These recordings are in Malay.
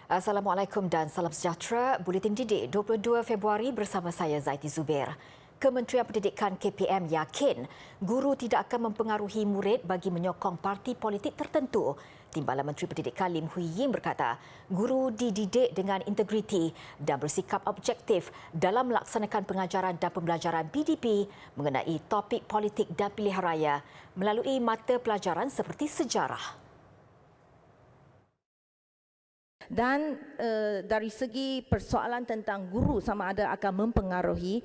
Assalamualaikum dan salam sejahtera. Buletin Didik 22 Februari bersama saya Zaiti Zubair. Kementerian Pendidikan KPM yakin guru tidak akan mempengaruhi murid bagi menyokong parti politik tertentu. Timbalan Menteri Pendidikan Lim Hui Ying berkata, guru dididik dengan integriti dan bersikap objektif dalam melaksanakan pengajaran dan pembelajaran PDP mengenai topik politik dan pilihan raya melalui mata pelajaran seperti sejarah. Dan dari segi persoalan tentang guru sama ada akan mempengaruhi,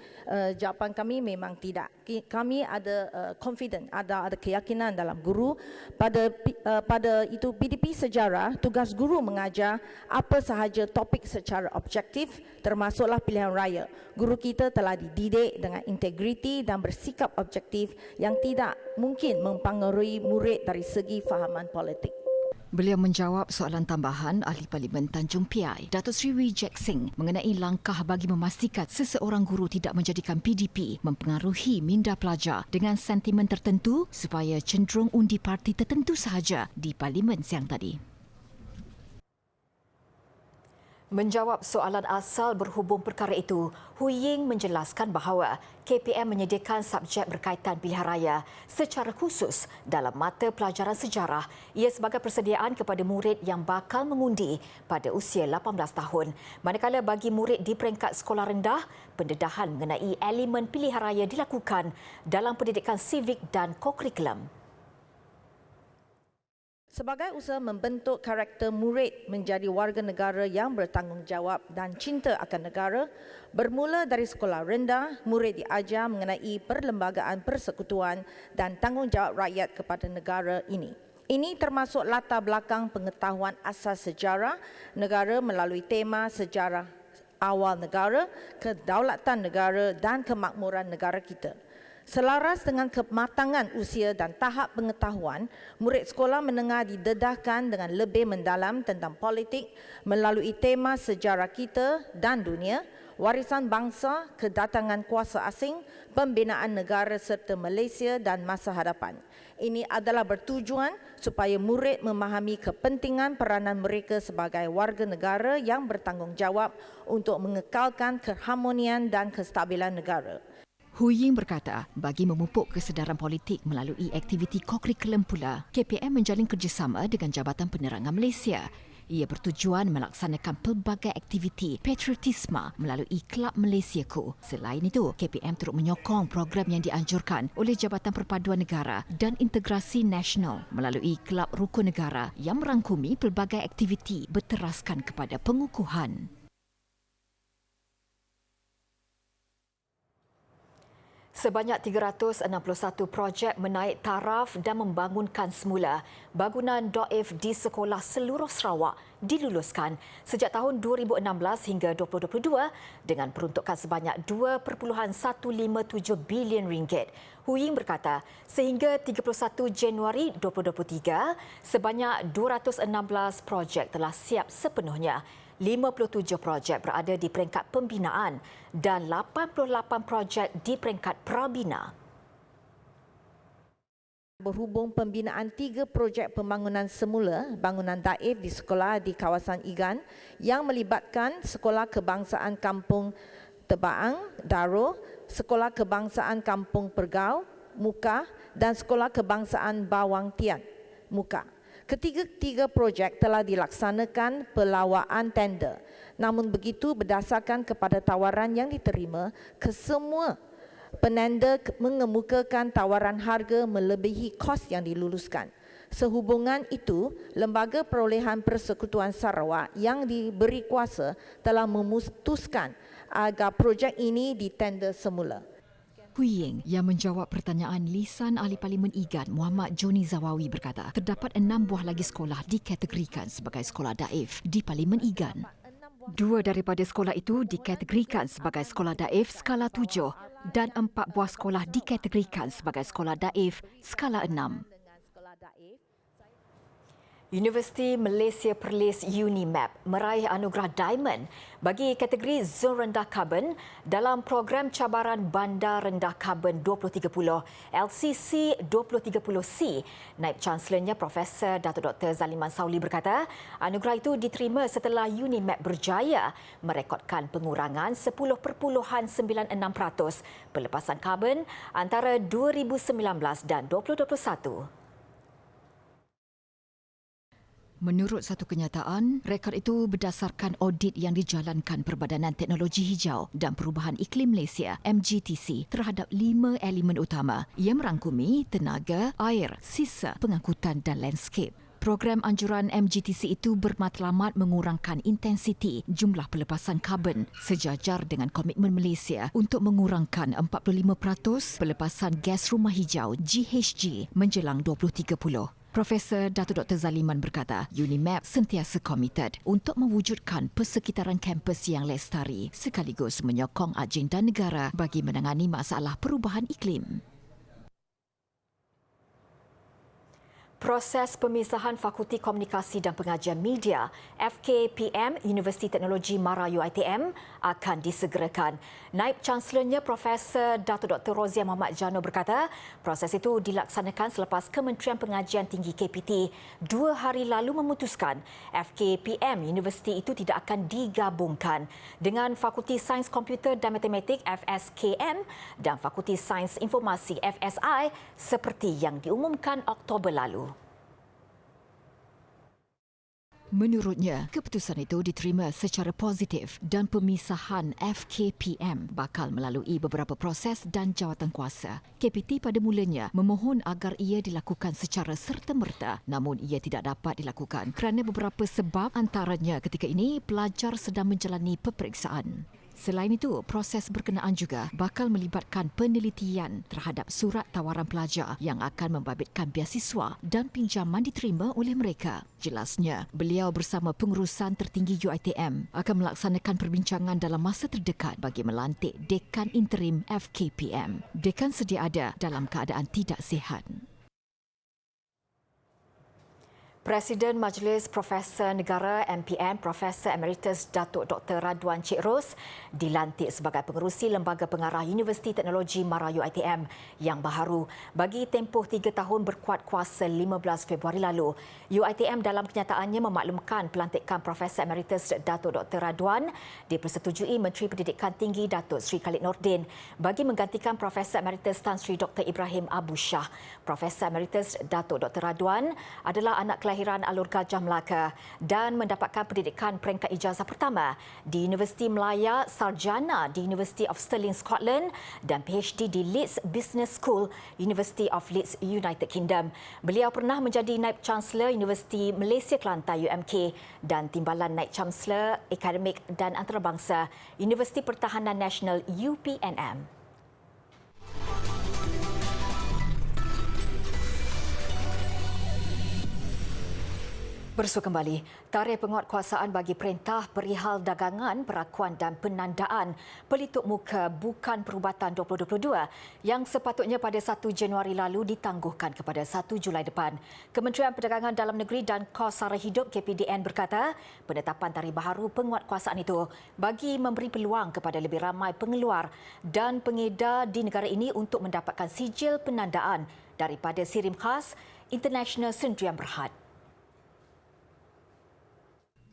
jawapan kami memang tidak. Kami ada confident, ada keyakinan dalam guru. Pada itu PDP sejarah, tugas guru mengajar apa sahaja topik secara objektif termasuklah pilihan raya. Guru kita telah dididik dengan integriti dan bersikap objektif yang tidak mungkin mempengaruhi murid dari segi fahaman politik. Beliau menjawab soalan tambahan Ahli Parlimen Tanjung Piai, Datuk Seri Wee Jack Singh mengenai langkah bagi memastikan seseorang guru tidak menjadikan PDP mempengaruhi minda pelajar dengan sentimen tertentu supaya cenderung undi parti tertentu sahaja di Parlimen siang tadi. Menjawab soalan asal berhubung perkara itu, Hui Ying menjelaskan bahawa KPM menyediakan subjek berkaitan pilihan raya secara khusus dalam mata pelajaran sejarah. Ia sebagai persediaan kepada murid yang bakal mengundi pada usia 18 tahun. Manakala bagi murid di peringkat sekolah rendah, pendedahan mengenai elemen pilihan raya dilakukan dalam pendidikan sivik dan kokurikulum. Sebagai usaha membentuk karakter murid menjadi warga negara yang bertanggungjawab dan cinta akan negara, bermula dari sekolah rendah, murid diajar mengenai perlembagaan persekutuan dan tanggungjawab rakyat kepada negara ini. Ini termasuk latar belakang pengetahuan asas sejarah negara melalui tema sejarah awal negara, kedaulatan negara dan kemakmuran negara kita. Selaras dengan kematangan usia dan tahap pengetahuan, murid sekolah menengah didedahkan dengan lebih mendalam tentang politik melalui tema sejarah kita dan dunia, warisan bangsa, kedatangan kuasa asing, pembinaan negara serta Malaysia dan masa hadapan. Ini adalah bertujuan supaya murid memahami kepentingan peranan mereka sebagai warga negara yang bertanggungjawab untuk mengekalkan keharmonian dan kestabilan negara. Hui Ying berkata, bagi memupuk kesedaran politik melalui aktiviti kokurikulum pula, KPM menjalin kerjasama dengan Jabatan Penerangan Malaysia. Ia bertujuan melaksanakan pelbagai aktiviti patriotisme melalui Kelab Malaysiaku. Selain itu, KPM turut menyokong program yang dianjurkan oleh Jabatan Perpaduan Negara dan Integrasi Nasional melalui Kelab Rukun Negara yang merangkumi pelbagai aktiviti berteraskan kepada pengukuhan. Sebanyak 361 projek menaik taraf dan membangunkan semula bangunan DOIF di sekolah seluruh Sarawak diluluskan sejak tahun 2016 hingga 2022 dengan peruntukan sebanyak 2.157 bilion ringgit. Hui Ying berkata, sehingga 31 Januari 2023, sebanyak 216 projek telah siap sepenuhnya. 57 projek berada di peringkat pembinaan dan 88 projek di peringkat prabina. Berhubung pembinaan 3 projek pembangunan semula bangunan daif di sekolah di kawasan Igan yang melibatkan Sekolah Kebangsaan Kampung Tebaang, Daro, Sekolah Kebangsaan Kampung Pergau, Muka dan Sekolah Kebangsaan Bawang Tian, Muka. Ketiga-tiga projek telah dilaksanakan pelawaan tender. Namun begitu, berdasarkan kepada tawaran yang diterima, kesemua penanda mengemukakan tawaran harga melebihi kos yang diluluskan. Sehubungan itu, Lembaga Perolehan Persekutuan Sarawak yang diberi kuasa telah memutuskan agar projek ini ditender semula. Hui Ying yang menjawab pertanyaan lisan Ahli Parlimen Igan Muhammad Joni Zawawi berkata, terdapat 6 buah lagi sekolah dikategorikan sebagai sekolah daif di Parlimen Igan. 2 daripada sekolah itu dikategorikan sebagai sekolah daif skala 7 dan 4 buah sekolah dikategorikan sebagai sekolah daif skala 6. Universiti Malaysia Perlis UNIMAP meraih anugerah Diamond bagi kategori zon rendah karbon dalam program cabaran Bandar Rendah Karbon 2030 LCC 2030C. Naib Chancelornya Profesor Datuk Dr. Zaliman Sauli berkata, anugerah itu diterima setelah UNIMAP berjaya merekodkan pengurangan 10.96% pelepasan karbon antara 2019 dan 2021. Menurut satu kenyataan, rekod itu berdasarkan audit yang dijalankan Perbadanan Teknologi Hijau dan Perubahan Iklim Malaysia MGTC terhadap 5 elemen utama yang merangkumi tenaga, air, sisa, pengangkutan dan landscape. Program anjuran MGTC itu bermatlamat mengurangkan intensiti jumlah pelepasan karbon sejajar dengan komitmen Malaysia untuk mengurangkan 45% pelepasan gas rumah hijau GHG menjelang 2030. Profesor Datuk Dr. Zaliman berkata, UNIMAP sentiasa komited untuk mewujudkan persekitaran kampus yang lestari sekaligus menyokong agenda negara bagi menangani masalah perubahan iklim. Proses pemisahan Fakulti Komunikasi dan Pengajian Media FKPM Universiti Teknologi Mara UiTM akan disegerakan. Naib Chancelornya Profesor Datuk Dr. Rozia Muhammad Jano berkata, proses itu dilaksanakan selepas Kementerian Pengajian Tinggi KPT 2 hari lalu memutuskan FKPM Universiti itu tidak akan digabungkan dengan Fakulti Sains Komputer dan Matematik FSKM dan Fakulti Sains Informasi FSI seperti yang diumumkan Oktober lalu. Menurutnya, keputusan itu diterima secara positif dan pemisahan FKPM bakal melalui beberapa proses dan jawatankuasa. KPT pada mulanya memohon agar ia dilakukan secara serta-merta, namun ia tidak dapat dilakukan kerana beberapa sebab, antaranya ketika ini pelajar sedang menjalani peperiksaan. Selain itu, proses berkenaan juga bakal melibatkan penelitian terhadap surat tawaran pelajar yang akan membabitkan beasiswa dan pinjaman diterima oleh mereka. Jelasnya, beliau bersama pengurusan tertinggi UiTM akan melaksanakan perbincangan dalam masa terdekat bagi melantik Dekan Interim FKPM. Dekan sedia ada dalam keadaan tidak sihat. Presiden Majlis Profesor Negara MPN Profesor Emeritus Datuk Dr. Radwan Cik Ros dilantik sebagai pengerusi Lembaga Pengarah Universiti Teknologi Mara UiTM yang baharu bagi tempoh 3 tahun berkuat kuasa 15 Februari lalu. UiTM dalam kenyataannya memaklumkan pelantikan Profesor Emeritus Datuk Dr. Radwan dipersetujui Menteri Pendidikan Tinggi Datuk Seri Khalid Nordin bagi menggantikan Profesor Emeritus Tan Sri Dr. Ibrahim Abu Shah. Profesor Emeritus Datuk Dr. Radwan adalah anak kelahiran Alur Gajah Melaka dan mendapatkan pendidikan peringkat ijazah pertama di Universiti Melaya, sarjana di University of Stirling, Scotland dan PhD di Leeds Business School, University of Leeds, United Kingdom. Beliau pernah menjadi Naib Chancellor Universiti Malaysia Kelantan UMK dan Timbalan Naib Chancellor Akademik dan Antarabangsa Universiti Pertahanan Nasional UPNM. Bersua kembali, tarikh penguatkuasaan bagi Perintah Perihal Dagangan, Perakuan dan Penandaan Pelitup Muka Bukan Perubatan 2022 yang sepatutnya pada 1 Januari lalu ditangguhkan kepada 1 Julai depan. Kementerian Perdagangan Dalam Negeri dan Kos Sara Hidup KPDN berkata, penetapan tarikh baharu penguatkuasaan itu bagi memberi peluang kepada lebih ramai pengeluar dan pengedar di negara ini untuk mendapatkan sijil penandaan daripada Sirim Khas International Sdn Berhad.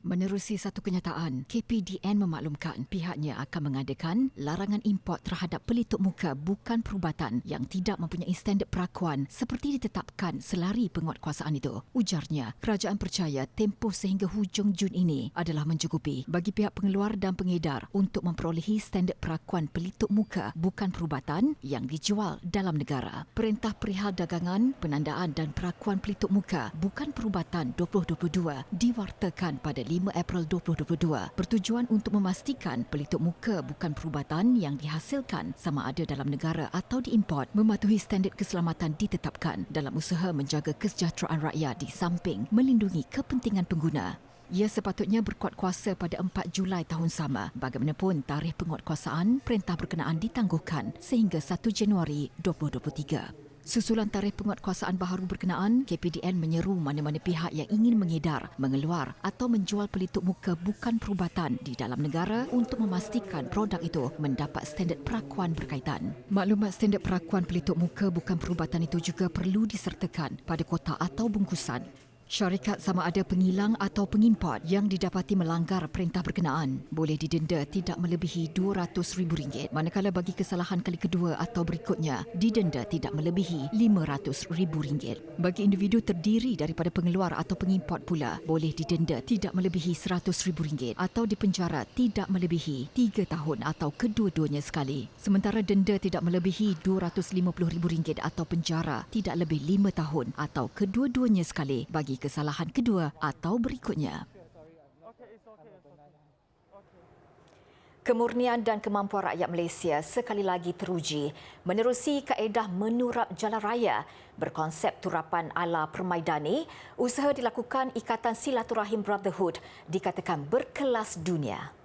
Menerusi satu kenyataan, KPDN memaklumkan pihaknya akan mengadakan larangan import terhadap pelitup muka bukan perubatan yang tidak mempunyai standard perakuan seperti ditetapkan selari penguatkuasaan itu. Ujarnya, kerajaan percaya tempoh sehingga hujung Jun ini adalah mencukupi bagi pihak pengeluar dan pengedar untuk memperolehi standard perakuan pelitup muka bukan perubatan yang dijual dalam negara. Perintah Perihal Dagangan, Penandaan dan Perakuan Pelitup Muka bukan perubatan 2022 diwartakan pada 5 April 2022 bertujuan untuk memastikan pelitup muka bukan perubatan yang dihasilkan sama ada dalam negara atau diimport mematuhi standard keselamatan ditetapkan dalam usaha menjaga kesejahteraan rakyat di samping melindungi kepentingan pengguna. Ia sepatutnya berkuat kuasa pada 4 Julai tahun sama. Bagaimanapun tarikh penguatkuasaan, perintah berkenaan ditangguhkan sehingga 1 Januari 2023. Susulan tarikh penguatkuasaan baharu berkenaan, KPDN menyeru mana-mana pihak yang ingin mengedar, mengeluar atau menjual pelitup muka bukan perubatan di dalam negara untuk memastikan produk itu mendapat standard perakuan berkaitan. Maklumat standard perakuan pelitup muka bukan perubatan itu juga perlu disertakan pada kotak atau bungkusan. Syarikat sama ada pengilang atau pengimport yang didapati melanggar perintah berkenaan boleh didenda tidak melebihi RM200,000, manakala bagi kesalahan kali kedua atau berikutnya didenda tidak melebihi RM500,000. Bagi individu terdiri daripada pengeluar atau pengimport pula boleh didenda tidak melebihi RM100,000 atau dipenjara tidak melebihi 3 tahun atau kedua-duanya sekali. Sementara denda tidak melebihi RM250,000 atau penjara tidak lebih 5 tahun atau kedua-duanya sekali bagi kesalahan kedua atau berikutnya. Kemurnian dan kemampuan rakyat Malaysia sekali lagi teruji menerusi kaedah menurap jalan raya berkonsep turapan ala permaidani. Usaha dilakukan Ikatan Silaturahim Brotherhood dikatakan berkelas dunia.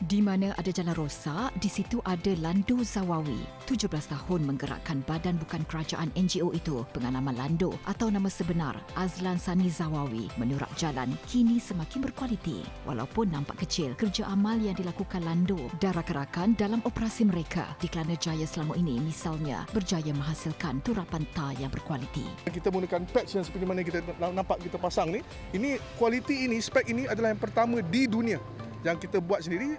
Di mana ada jalan rosak, di situ ada Lando Zawawi. 17 tahun menggerakkan badan bukan kerajaan NGO itu. Pengalaman Lando atau nama sebenar Azlan Sani Zawawi menurap jalan kini semakin berkualiti. Walaupun nampak kecil, kerja amal yang dilakukan Lando dan rakan-rakan dalam operasi mereka di Kelana Jaya selama ini misalnya berjaya menghasilkan turapan tar yang berkualiti. Kita menggunakan patch yang seperti mana kita nampak kita pasang ni. Ini kualiti ini, spek ini adalah yang pertama di dunia yang kita buat sendiri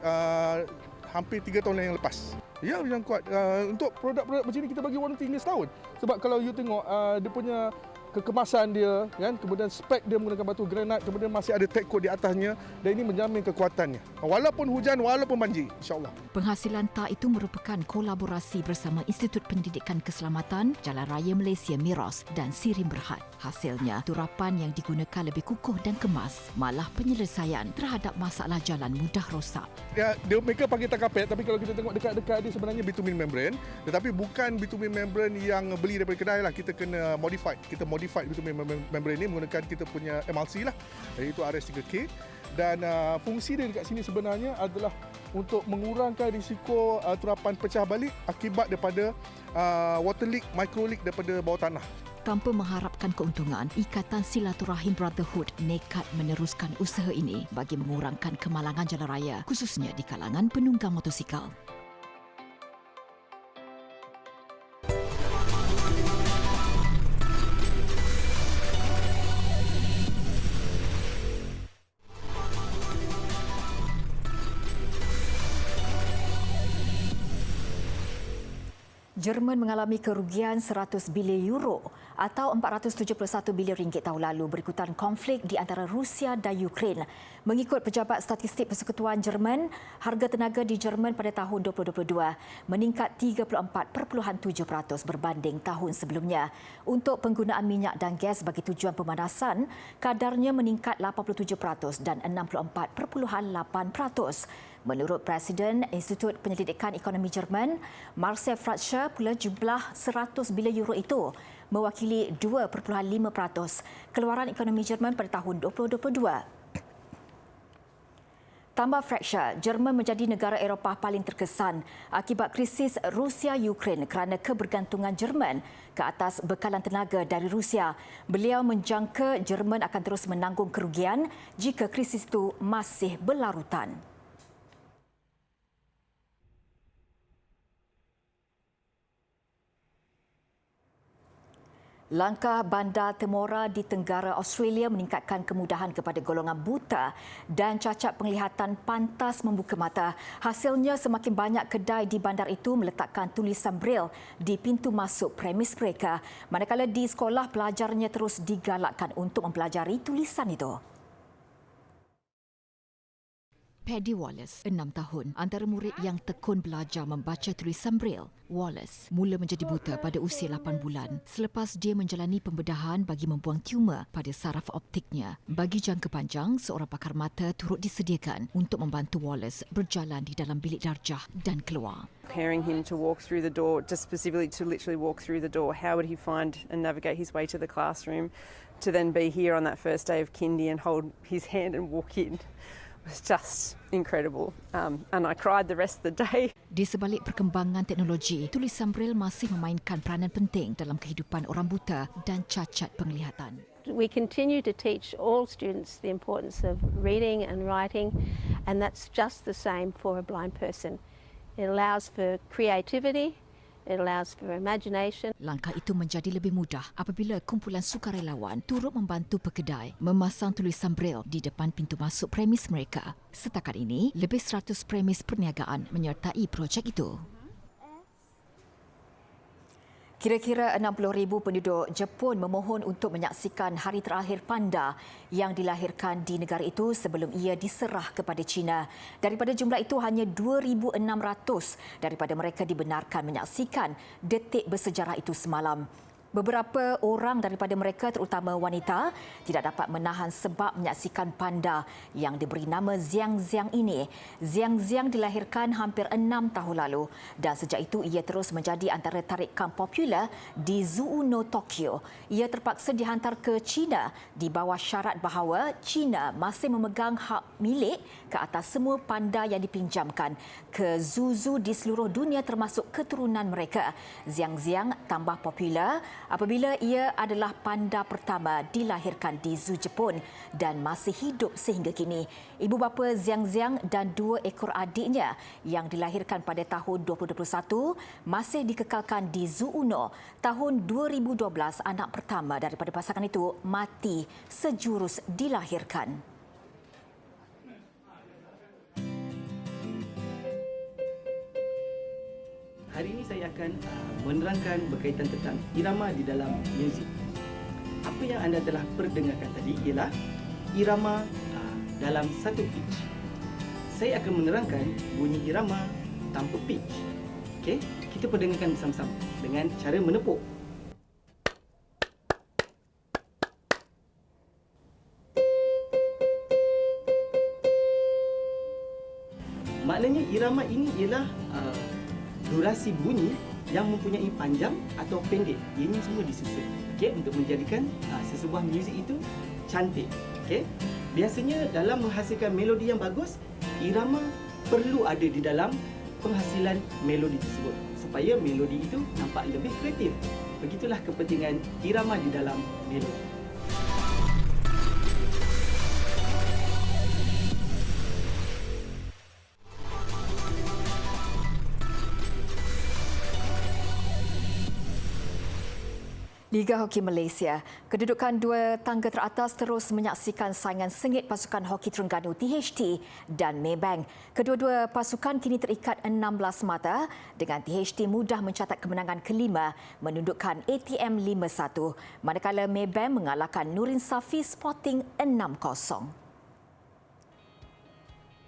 hampir 3 tahun yang lepas. Ya, yang kuat. Untuk produk-produk macam ni kita bagi warranty hingga setahun. Sebab kalau you tengok dia punya kekemasan dia, kan, kemudian spek dia menggunakan batu granat, kemudian masih ada tag code di atasnya dan ini menjamin kekuatannya. Walaupun hujan, walaupun banjir, insya-Allah. Penghasilan tar itu merupakan kolaborasi bersama Institut Pendidikan Keselamatan, Jalan Raya Malaysia Miros dan Sirim Berhad. Hasilnya, turapan yang digunakan lebih kukuh dan kemas, malah penyelesaian terhadap masalah jalan mudah rosak. Ya, mereka panggil tar kapet, tapi kalau kita tengok dekat-dekat dia sebenarnya bitumen membrane, tetapi bukan bitumen membrane yang beli daripada kedai lah, kita kena modified. Kita modified bitumen membrane ini menggunakan kita punya emulsi lah, iaitu RS3K. Dan fungsi dia dekat sini sebenarnya adalah untuk mengurangkan risiko turapan pecah balik akibat daripada water leak, micro leak daripada bawah tanah. Tanpa mengharapkan keuntungan, Ikatan Silaturahim Brotherhood nekat meneruskan usaha ini bagi mengurangkan kemalangan jalan raya, khususnya di kalangan penunggang motosikal. Jerman mengalami kerugian 100 bilion euro atau 471 bilion ringgit tahun lalu berikutan konflik di antara Rusia dan Ukraine. Mengikut Pejabat Statistik Persekutuan Jerman, harga tenaga di Jerman pada tahun 2022 meningkat 34.7% berbanding tahun sebelumnya. Untuk penggunaan minyak dan gas bagi tujuan pemanasan, kadarnya meningkat 87% dan 64.8%. Menurut Presiden Institut Penyelidikan Ekonomi Jerman, Marcel Fratscher, pula jumlah 100 bilion euro itu mewakili 2.5% keluaran ekonomi Jerman pada tahun 2022. Tambah Fratscher, Jerman menjadi negara Eropah paling terkesan akibat krisis Rusia-Ukraine kerana kebergantungan Jerman ke atas bekalan tenaga dari Rusia. Beliau menjangka Jerman akan terus menanggung kerugian jika krisis itu masih berlarutan. Langkah Bandar Temora di Tenggara Australia meningkatkan kemudahan kepada golongan buta dan cacat penglihatan pantas membuka mata. Hasilnya, semakin banyak kedai di bandar itu meletakkan tulisan Braille di pintu masuk premis mereka. Manakala di sekolah, pelajarnya terus digalakkan untuk mempelajari tulisan itu. Paddy Wallace, 6 tahun, antara murid yang tekun belajar membaca tulisan Braille. Wallace mula menjadi buta pada usia 8 bulan selepas dia menjalani pembedahan bagi membuang tumor pada saraf optiknya. Bagi jangka panjang, seorang pakar mata turut disediakan untuk membantu Wallace berjalan di dalam bilik darjah dan keluar. Preparing him to walk through the door, just specifically to literally walk through the door. How would he find and navigate his way to the classroom to then be here on that first day of kindy and hold his hand and walk in? was just incredible. And I cried the rest of the day. Di sebalik perkembangan teknologi, tulisan Braille masih memainkan peranan penting dalam kehidupan orang buta dan cacat penglihatan. We continue to teach all students the importance of reading and writing, and that's just the same for a blind person. It allows for creativity, it allows for imagination. Langkah itu menjadi lebih mudah apabila kumpulan sukarelawan turut membantu pekedai memasang tulisan Braille di depan pintu masuk premis mereka. Setakat ini, lebih 100 premis perniagaan menyertai projek itu. Kira-kira 60,000 penduduk Jepun memohon untuk menyaksikan hari terakhir panda yang dilahirkan di negara itu sebelum ia diserah kepada China. Daripada jumlah itu, hanya 2,600 daripada mereka dibenarkan menyaksikan detik bersejarah itu semalam. Beberapa orang daripada mereka, terutama wanita, tidak dapat menahan sebab menyaksikan panda yang diberi nama Xiangxiang ini. Xiangxiang dilahirkan hampir 6 tahun lalu dan sejak itu ia terus menjadi antara tarikan popular di Zoo no Tokyo. Ia terpaksa dihantar ke China di bawah syarat bahawa China masih memegang hak milik ke atas semua panda yang dipinjamkan ke zoo-zoo di seluruh dunia termasuk keturunan mereka. Xiangxiang tambah popular apabila ia adalah panda pertama dilahirkan di Zoo Jepun dan masih hidup sehingga kini. Ibu bapa Xiangxiang dan 2 ekor adiknya yang dilahirkan pada tahun 2021 masih dikekalkan di Zoo Uno. Tahun 2012, anak pertama daripada pasangan itu mati sejurus dilahirkan. Hari ini saya akan menerangkan berkaitan tentang irama di dalam muzik. Apa yang anda telah perdengarkan tadi ialah irama dalam satu pitch. Saya akan menerangkan bunyi irama tanpa pitch. Okey, kita perdengarkan bersama-sama dengan cara menepuk. Maknanya irama ini ialah durasi bunyi yang mempunyai panjang atau pendek. Ini semua disusun, okey, untuk menjadikan sesebuah muzik itu cantik. Okey. Biasanya dalam menghasilkan melodi yang bagus, irama perlu ada di dalam penghasilan melodi tersebut supaya melodi itu nampak lebih kreatif. Begitulah kepentingan irama di dalam melodi. Liga Hoki Malaysia, kedudukan 2 tangga teratas terus menyaksikan saingan sengit pasukan hoki Terengganu THT dan Maybank. Kedua-dua pasukan kini terikat 16 mata dengan THT mudah mencatat kemenangan kelima menundukkan ATM 5-1, manakala Maybank mengalahkan Nurin Safi Sporting 6-0.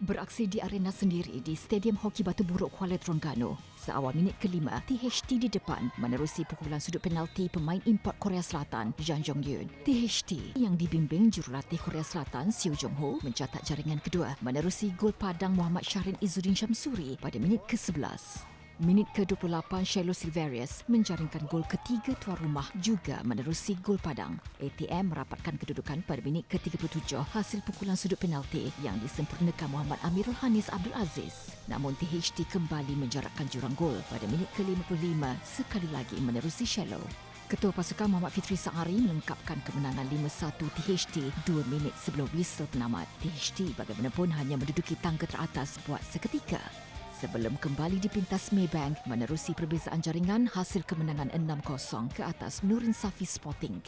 Beraksi di arena sendiri di Stadium Hoki Batu Buruk Kuala Terengganu. Seawal minit kelima, THT di depan menerusi pukulan sudut penalti pemain import Korea Selatan, Jang Jong-yoon. THT yang dibimbing jurulatih Korea Selatan, Seo Jong-ho, mencatat jaringan kedua menerusi gol padang Muhammad Syahrin Izzuddin Syamsuri pada minit ke-11. Minit ke-28, Shiloh Silverius menjaringkan gol ketiga tuan rumah juga menerusi gol padang. ATM merapatkan kedudukan pada minit ke-37 hasil pukulan sudut penalti yang disempurnakan Muhammad Amirul Hanis Abdul Aziz. Namun THT kembali menjarakkan jurang gol pada minit ke-55 sekali lagi menerusi Shiloh. Ketua pasukan Muhammad Fitri Saari melengkapkan kemenangan 5-1 THT 2 minit sebelum whistle penamat. THT bagaimanapun hanya menduduki tangga teratas buat seketika sebelum kembali dipintas Maybank menerusi perbezaan jaringan hasil kemenangan 6-0 ke atas Nurin Safi Sporting.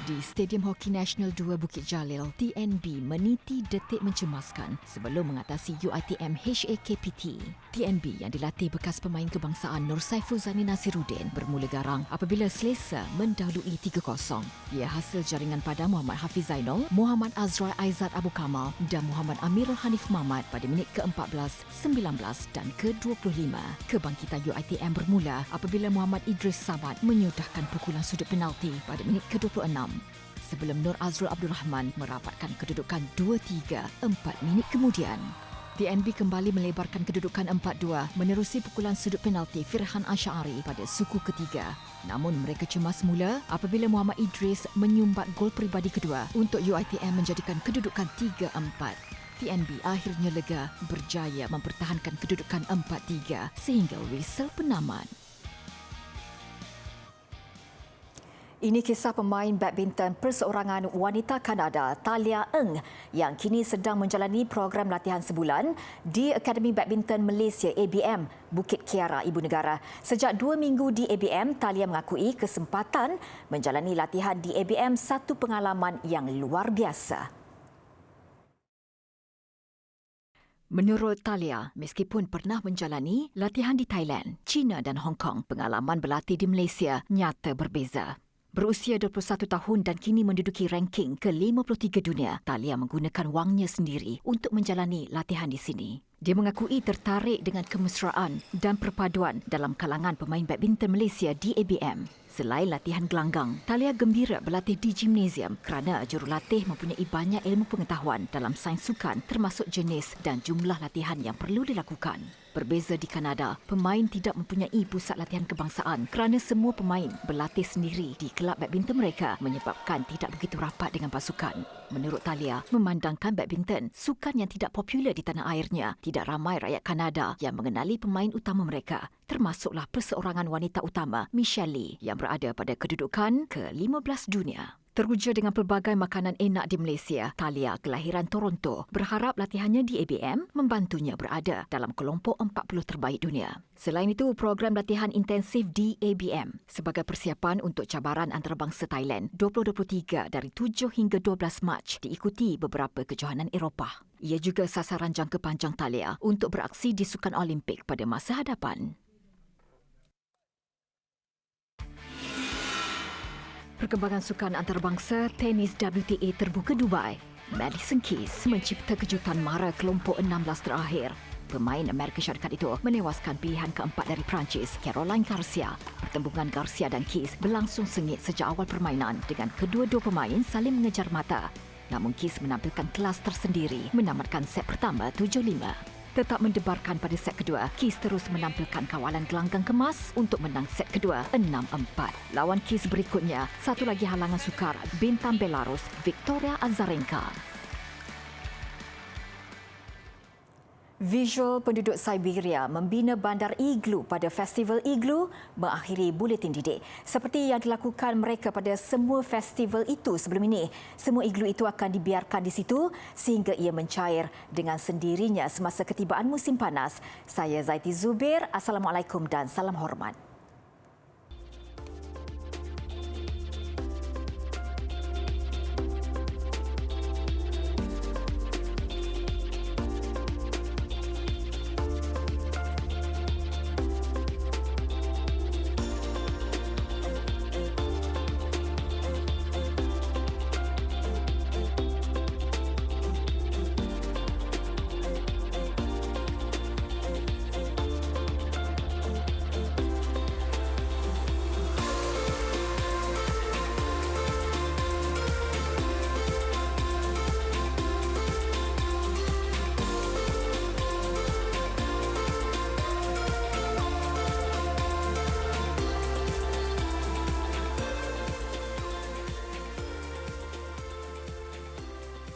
Di Stadium Hoki Nasional 2 Bukit Jalil, TNB meniti detik mencemaskan sebelum mengatasi UiTM HAKPT. TNB yang dilatih bekas pemain kebangsaan Nur Saiful-Zani Nasiruddin bermula garang apabila selesa mendahului 3-0. Ia hasil jaringan pada Muhammad Hafiz Zainul, Muhammad Azrai Aizat Abu Kamal dan Muhammad Amirul Hanif Mamat pada minit ke-14, 19 dan ke-25. Kebangkitan UiTM bermula apabila Muhammad Idris Samad menyudahkan pukulan sudut penalti pada minit ke-26. Sebelum Nur Azrul Abdul Rahman merapatkan kedudukan 2-3 4 minit kemudian. TNB kembali melebarkan kedudukan 4-2 menerusi pukulan sudut penalti Firhan Asy'ari pada suku ketiga. Namun mereka cemas semula apabila Muhammad Idris menyumbat gol peribadi kedua untuk UiTM menjadikan kedudukan 3-4. TNB akhirnya lega berjaya mempertahankan kedudukan 4-3 sehingga whistle penaman. Ini kisah pemain badminton perseorangan wanita Kanada, Talia Eng, yang kini sedang menjalani program latihan sebulan di Akademi Badminton Malaysia ABM, Bukit Kiara, Ibu Negara. Sejak 2 minggu di ABM, Talia mengakui kesempatan menjalani latihan di ABM satu pengalaman yang luar biasa. Menurut Talia, meskipun pernah menjalani latihan di Thailand, China dan Hong Kong, pengalaman berlatih di Malaysia nyata berbeza. Berusia 21 tahun dan kini menduduki ranking ke-53 dunia, Talia menggunakan wangnya sendiri untuk menjalani latihan di sini. Dia mengakui tertarik dengan kemesraan dan perpaduan dalam kalangan pemain badminton Malaysia di ABM. Selain latihan gelanggang, Talia gembira berlatih di gimnasium kerana jurulatih mempunyai banyak ilmu pengetahuan dalam sains sukan termasuk jenis dan jumlah latihan yang perlu dilakukan. Berbeza di Kanada, pemain tidak mempunyai pusat latihan kebangsaan kerana semua pemain berlatih sendiri di kelab badminton mereka menyebabkan tidak begitu rapat dengan pasukan. Menurut Talia, memandangkan badminton sukan yang tidak popular di tanah airnya, tidak ramai rakyat Kanada yang mengenali pemain utama mereka, termasuklah perseorangan wanita utama Michelle Lee yang berada pada kedudukan ke-15 dunia. Teruja dengan pelbagai makanan enak di Malaysia, Talia, kelahiran Toronto, berharap latihannya di ABM membantunya berada dalam kelompok 40 terbaik dunia. Selain itu, program latihan intensif di ABM sebagai persiapan untuk cabaran antarabangsa Thailand 2023 dari 7 hingga 12 Mac diikuti beberapa kejohanan Eropah. Ia juga sasaran jangka panjang Talia untuk beraksi di Sukan Olimpik pada masa hadapan. Perkembangan sukan antarabangsa tenis WTA terbuka Dubai. Madison Keys mencipta kejutan mara kelompok 16 terakhir. Pemain Amerika Syarikat itu menewaskan pilihan keempat dari Perancis, Caroline Garcia. Pertembungan Garcia dan Keys berlangsung sengit sejak awal permainan dengan kedua-dua pemain saling mengejar mata. Namun Keys menampilkan kelas tersendiri menamatkan set pertama 7-5. Tetap mendebarkan pada set kedua, Keys terus menampilkan kawalan gelanggang kemas untuk menang set kedua 6-4. Lawan Keys berikutnya, satu lagi halangan sukar, bintang Belarus, Victoria Azarenka. Visual penduduk Siberia membina bandar iglu pada Festival Iglu mengakhiri buletin didik. Seperti yang dilakukan mereka pada semua festival itu sebelum ini, semua iglu itu akan dibiarkan di situ sehingga ia mencair dengan sendirinya semasa ketibaan musim panas. Saya Zaiti Zubir, Assalamualaikum dan salam hormat.